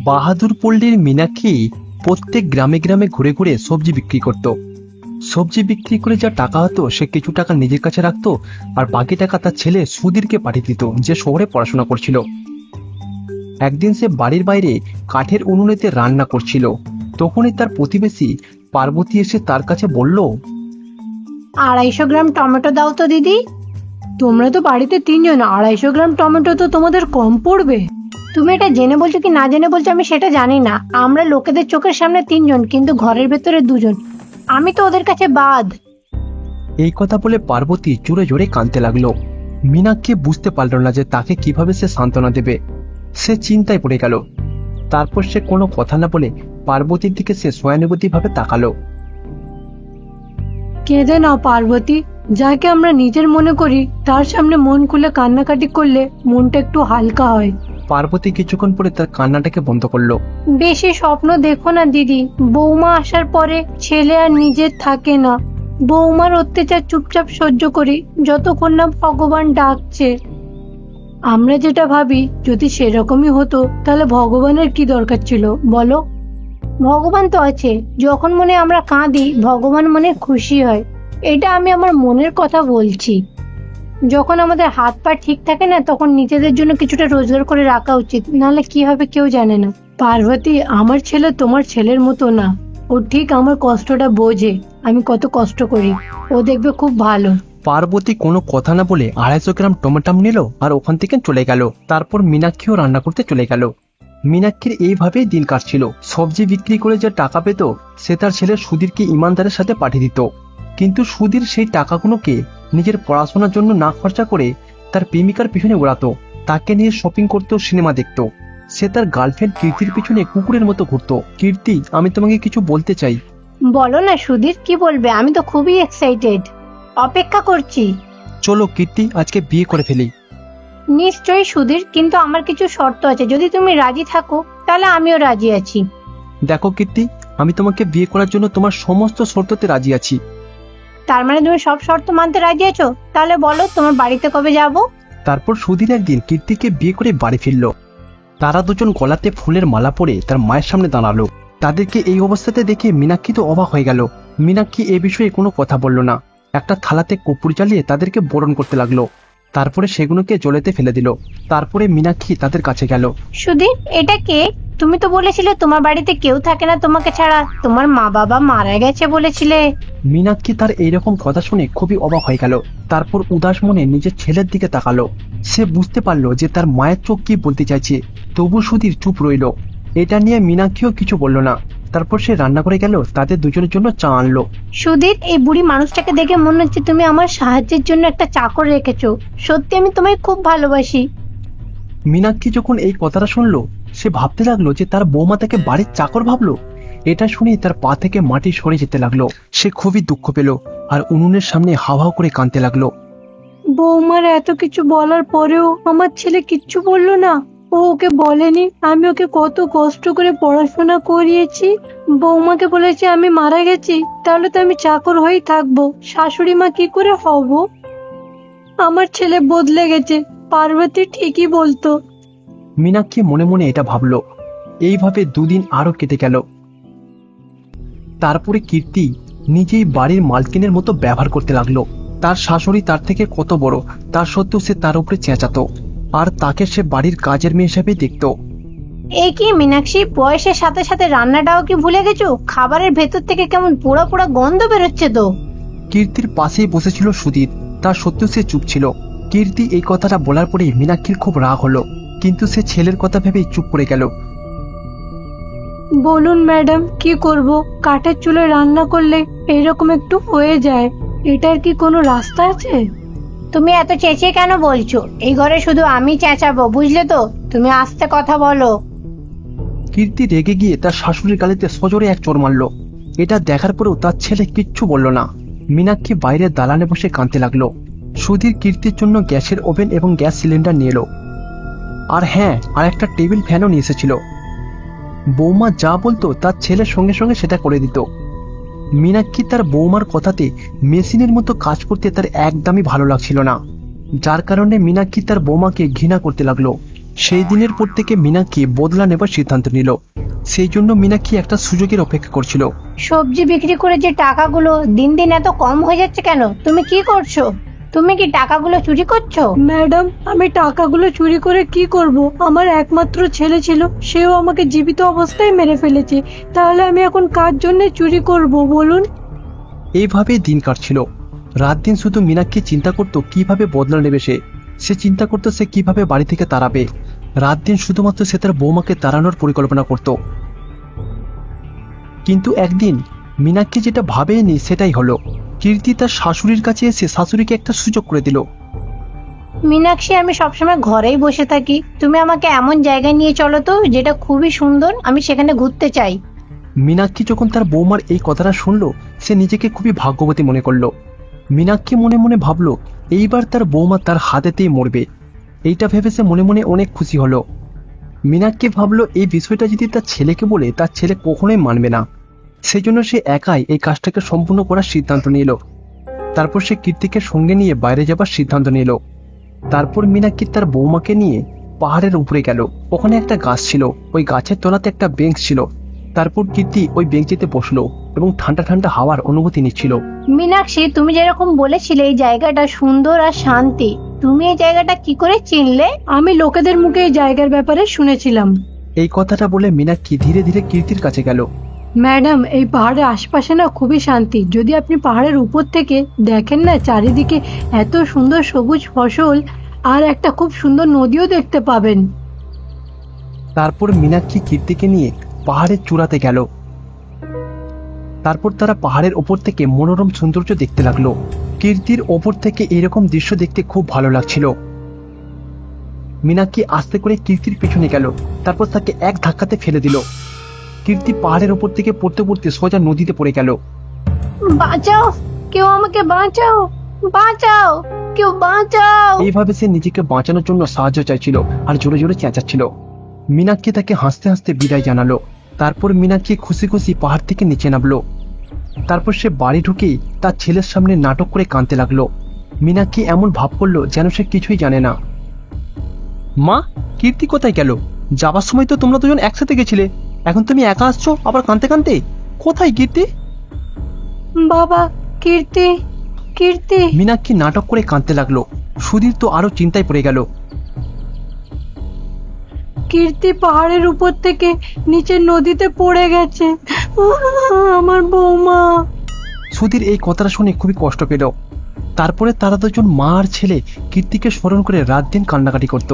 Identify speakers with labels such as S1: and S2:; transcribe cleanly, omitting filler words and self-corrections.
S1: বাহাদুর পল্লীর মীনাক্ষী প্রত্যেক গ্রামে গ্রামে ঘুরে ঘুরে সবজি বিক্রি করত। সবজি বিক্রি করে যা টাকা হতো সে কিছু টাকা নিজের কাছে রাখতো, আর বাকি টাকা তার ছেলে সুধীরকে পাঠিয়ে দিত, যে শহরে পড়াশোনা করছিল। একদিন সে বাড়ির বাইরে কাঠের উনুনেতে রান্না করছিল। তখনই তার প্রতিবেশী পার্বতী এসে তার কাছে বলল,
S2: 250 গ্রাম টমেটো দাও তো দিদি। তোমরা তো বাড়িতে 3 জন, 250 গ্রাম টমেটো তো তোমাদের কম পড়বে। তুমি এটা জেনে বলছো কি না জেনে বলছো আমি সেটা জানি না। আমরা লোকেদের চোখের সামনে 3 জন, কিন্তু ঘরের ভেতরে 2 জন। আমি তো ওদের কাছে বাদ।
S1: এই কথা বলে পার্বতী জোরে জোরে কাঁদতে লাগলো। মীনাক্ষী বুঝতে পারল না যে তাকে কিভাবে সে সান্ত্বনা দেবে। সে চিন্তায় পড়ে গেল। তারপর সে কোনো কথা না বলে পার্বতীর দিকে সে সহানুভূতি ভাবে তাকালো।
S2: কেঁদে নাও পার্বতী, যাকে আমরা নিজের মনে করি তার সামনে মন খুলে কান্নাকাটি করলে মনটা একটু হালকা হয়।
S1: পার্বতী কিছুক্ষণ পরে তার কান্নাটাকে বন্ধ করলো।
S2: বেশি স্বপ্ন দেখো না দিদি। বৌমা আসার পরে ছেলে আর নিজের থাকে না। বৌমার অত্যাচার চুপচাপ সহ্য করি যতক্ষণ না ভগবান ডাকছে। আমরা যেটা ভাবি যদি সেরকমই হতো তাহলে ভগবানের কি দরকার ছিল বলো? ভগবান তো আছে, যখন মনে আমরা কাঁদি ভগবান মনে খুশি হয়। এটা আমি আমার মনের কথা বলছি। যখন আমাদের হাত পা ঠিক থাকে না তখন নিজেদের জন্য কিছুটা রোজগার করে রাখা উচিত, নাহলে কি হবে কেউ জানে না। পার্বতী, আমার ছেলে তোমার ছেলের মতো না। ও ঠিক আমার কষ্টটা বোঝে, আমি কত কষ্ট করি। ও দেখবে খুব ভালো।
S1: পার্বতী কোনো কথা না বলে 250 গ্রাম টমেটাম নিল আর ওখান থেকে চলে গেল। তারপর মীনাক্ষীও রান্না করতে চলে গেল। মীনাক্ষীর এইভাবেই দিন কাটছিল। সবজি বিক্রি করে যে টাকা পেত সে তার ছেলে সুধীরকে ইমানদারের সাথে পাঠিয়ে দিত। কিন্তু সুধীর সেই টাকাগুলোকে নিজের পড়াশোনার জন্য না খরচা করে তার প্রেমিকার পিছনে উড়াতো। তাকে নিয়ে শপিং করতো, সিনেমা দেখতো। সে তার গার্লফ্রেন্ড কীর্তির পিছনে কুকুরের মতো ঘুরতো। কীর্তি, আমি তোমাকে কিছু বলতে চাই।
S2: বলো না সুধীর, কি বলবে? আমি তো খুবই এক্সাইটেড, অপেক্ষা করছি।
S1: চলো কীর্তি, আজকে বিয়ে করে ফেলি।
S2: নিশ্চয়ই সুধীর, কিন্তু আমার কিছু শর্ত আছে। যদি তুমি রাজি থাকো তাহলে আমিও রাজি আছি।
S1: দেখো কীর্তি, আমি তোমাকে বিয়ে করার জন্য তোমার সমস্ত শর্ততে রাজি আছি।
S2: তার মানে তুমি সব শর্ত মানতে রাজি আছো? তাহলে বলো তোমার বাড়িতে কবে যাব?
S1: তারপর সুধীর একদিন কীর্তিকে বিয়ে করে বাড়ি ফিরল। তারা দুজন গলাতে ফুলের মালা পরে তার মায়ের সামনে দাঁড়ালো। তাদেরকে এই অবস্থাতে দেখে মীনাক্ষী তো অবাক হয়ে গেল। মীনাক্ষী এ বিষয়ে কোনো কথা বলল না। একটা থালাতে কর্পূর জ্বালিয়ে তাদেরকে বরণ করতে লাগলো। তারপরে সেগুলোকে জলেতে ফেলে দিল। তারপরে মীনাক্ষী তাদের কাছে গেল।
S2: সুধীর, এটা কে? তুমি তো বলেছিলে তোমার বাড়িতে কেউ থাকে না তোমাকে ছাড়া, তোমার মা বাবা মারা গেছে বলেছিলে।
S1: মীনাক্ষী তার এইরকম কথা শুনে খুবই অবাক হয়ে গেল। তারপর উদাস মনে নিজের ছেলের দিকে তাকালো। সে বুঝতে পারলো যে তার মায়ের চোখ কি বলতে চাইছে। তবু সুধীর চুপ রইল। এটা নিয়ে মীনাক্ষীও কিছু বলল না। তারপর সে রান্না করে গেল, তাদের দুজনের জন্য চা আনলো।
S2: সুধীর, এই বুড়ি মানুষটাকে দেখে মনে হচ্ছে তুমি আমার সাহায্যের জন্য একটা চাকর রেখেছো। সত্যি আমি তোমায় খুব ভালোবাসি।
S1: মীনাক্ষী যখন এই কথাটা শুনলো সে ভাবতে লাগলো যে তার বৌমা তাকে বাড়ির চাকর ভাবলো। এটা শুনে তার পা থেকে মাটি সরে যেতে লাগলো। সে খুবই দুঃখ পেল আর উনুনের সামনে হাও হাও করে কাঁদতে লাগলো।
S2: বৌমার এত কিছু বলার পরেও আমার ছেলে কিচ্ছু বললো না। ও ওকে বলেনি আমি ওকে কত কষ্ট করে পড়াশোনা করিয়েছি। বৌমাকে বলেছে আমি মারা গেছি, তাহলে তো আমি চাকর হয়েই থাকবো। শাশুড়ি মা কি করে হব? আমার ছেলে বদলে গেছে। পার্বতী ঠিকই বলতো।
S1: মীনাক্ষী মনে মনে এটা ভাবলো। এইভাবে দুদিন আরো কেটে গেল। তারপরে কীর্তি নিজেই বাড়ির মালকিনের মতো ব্যবহার করতে লাগলো। তার শাশুড়ি তার থেকে কত বড়, তার সত্ত্বেও সে তার উপরে চেঁচাতো, আর তাকে সে বাড়ির কাজের মেয়ে হিসেবে দেখতো।
S2: এই কি মীনাক্ষী, বয়সের সাথে সাথে রান্নাটাও কি ভুলে গেছো? খাবারের ভেতর থেকে কেমন পোড়া পোড়া গন্ধ বেরোচ্ছে তো।
S1: কীর্তির পাশেই বসেছিল সুধীর, তার সত্ত্বেও সে চুপ ছিল। কীর্তি এই কথাটা বলার পরে মীনাক্ষীর খুব রাগ হলো, কিন্তু সে ছেলের কথা ভেবেই চুপ করে গেল।
S2: বলুন ম্যাডাম, কি করব? কাঠের চুলায় রান্না করলে এরকম একটু হয়ে যায়। এটার কি কোনো রাস্তা আছে? তুমি এত চেঁচিয়ে কেন বলছো? এই ঘরে শুধু আমি চেঁচাবো, বুঝলে তো? তুমি আস্তে কথা বলো।
S1: কীর্তি রেগে গিয়ে তার শাশুড়ির গালিতে সজোরে এক চড় মারল। এটা দেখার পরেও তার ছেলে কিচ্ছু বলল না। মীনাক্ষী বাইরের দালানে বসে কাঁদতে লাগলো। সুধীর কীর্তির জন্য গ্যাসের ওভেন এবং গ্যাস সিলিন্ডার নিয়ে এলো। আর হ্যাঁ, আর একটা টেবিল ফ্যানও নিয়ে এসেছিল। বৌমা যা বলতো তার ছেলের সঙ্গে সঙ্গে সেটা করে দিত। মীনাক্ষী তার বৌমার কথাতে মেশিনের মতো কাজ করতে তার একদমই ভালো লাগছিল না, যার কারণে মীনাক্ষী তার বৌমাকে ঘৃণা করতে লাগলো। সেই দিনের পর থেকে মীনাক্ষী বদলা নেবার সিদ্ধান্ত নিল। সেই জন্য মীনাক্ষী একটা সুযোগের অপেক্ষা করছিল।
S2: সবজি বিক্রি করে যে টাকাগুলো দিন দিন এত কম হয়ে যাচ্ছে কেন? তুমি কি করছো? তুমি কি টাকাগুলো চুরি করছো? ম্যাডাম, আমি টাকাগুলো চুরি করে কি করব? আমার একমাত্র ছেলে ছিল, সেও আমাকে জীবিত অবস্থায় মেরে ফেলেছে। তাহলে আমি এখন কার জন্য চুরি করব বলুন?
S1: এইভাবেই দিন কাটছিল। রাত দিন শুধু মীনাক্ষী চিন্তা করতো কিভাবে বদলা নেবে। সে চিন্তা করতো সে কিভাবে বাড়ি থেকে তাড়াবে। রাত দিন শুধুমাত্র সে তার বৌমাকে তাড়ানোর পরিকল্পনা করত। কিন্তু একদিন মীনাক্ষী যেটা ভাবেনি সেটাই হলো। কীর্তি তার শাশুড়ির কাছে এসে শাশুড়িকে একটা সুযোগ করে দিল।
S2: মীনাক্ষী, আমি সবসময় ঘরেই বসে থাকি, তুমি আমাকে এমন জায়গায় নিয়ে চলো তো যেটা খুবই সুন্দর, আমি সেখানে ঘুরতে চাই।
S1: মীনাক্ষী যখন তার বৌমার এই কথাটা শুনলো, সে নিজেকে খুবই ভাগ্যবতী মনে করলো। মীনাক্ষী মনে মনে ভাবলো এইবার তার বৌমা তার হাতেতেই মরবে। এইটা ভেবে সে মনে মনে অনেক খুশি হলো। মীনাক্ষী ভাবলো এই বিষয়টা যদি তার ছেলেকে বলে, তার ছেলে কখনোই মানবে না। সেজন্য সে একাই এই কাজটাকে সম্পূর্ণ করার সিদ্ধান্ত নিল। তারপর সে কীর্তিকে সঙ্গে নিয়ে বাইরে যাবার সিদ্ধান্ত নিল। তারপর মীনাক্ষী তার বৌমাকে নিয়ে পাহাড়ের উপরে গেল। ওখানে একটা গাছ ছিল, ওই গাছের তলাতে একটা বেঞ্চ ছিল। তারপর কীর্তি ওই বেঞ্চিতে বসলো এবং ঠান্ডা ঠান্ডা হাওয়ার অনুভূতি নিচ্ছিল।
S2: মীনাক্ষী, তুমি যেরকম বলেছিলে এই জায়গাটা সুন্দর আর শান্তি, তুমি এই জায়গাটা কি করে চিনলে? আমি লোকেদের মুখে এই জায়গার ব্যাপারে শুনেছিলাম।
S1: এই কথাটা বলে মীনাক্ষী ধীরে ধীরে কীর্তির কাছে গেল।
S2: ম্যাডাম, এই পাহাড়ের আশপাশে না খুবই শান্তি। যদি আপনি পাহাড়ের উপর থেকে দেখেন না, চারিদিকে এত সুন্দর সবুজ ফসল আর একটা খুব সুন্দর নদীও দেখতে পাবেন।
S1: তারপর মীনাক্ষী কীর্তিকে নিয়ে পাহাড়ের চূড়াতে গেল। তারপর তারা পাহাড়ের ওপর থেকে মনোরম সৌন্দর্য দেখতে লাগলো। কীর্তির ওপর থেকে এরকম দৃশ্য দেখতে খুব ভালো লাগছিল। মীনাক্ষী আস্তে করে কীর্তির পিছনে গেল, তারপর তাকে এক ধাক্কাতে ফেলে দিল। কীর্তি পাহাড়ের ওপর থেকে পড়তে পড়তে সোজা নদীতে পড়ে গেল।
S2: বাঁচাও, কেউ আমাকে বাঁচাও, বাঁচাও, কেউ বাঁচাও।
S1: এইভাবে সে নিজেকে বাঁচানোর জন্য সাহায্য চাইছিল আর জোরে জোরে চেঁচাচ্ছিল। মীনাক্ষী তাকে হাসতে হাসতে বিদায় জানালো। তারপর মীনাক্ষী খুশি খুশি পাহাড় থেকে নিচে নামলো। তারপর সে বাড়ি ঢুকেই তার ছেলের সামনে নাটক করে কাঁদতে লাগলো। মীনাক্ষী এমন ভাব করলো যেন সে কিছুই জানে না। মা, কীর্তি কোথায় গেল? যাবার সময় তো তোমরা দুজন একসাথে গেছিলে, এখন তুমি একা আসছো আবার কাঁদতে কাঁদতে? কোথায় কীর্তি?
S2: বাবা, কীর্তি, কীর্তি।
S1: মীনাক্ষী নাটক করে কাঁদতে লাগলো। সুধীর তো আরো চিন্তায় পড়ে গেল।
S2: কীর্তি পাহাড়ের উপর থেকে নিচে নদীতে পড়ে গেছে। আমার বৌমা।
S1: সুধীর এই কথাটা শুনে খুবই কষ্ট পেল। তারপরে তারা দুজন মা আর ছেলে কীর্তিকে স্মরণ করে রাত দিন কান্নাকাটি করত।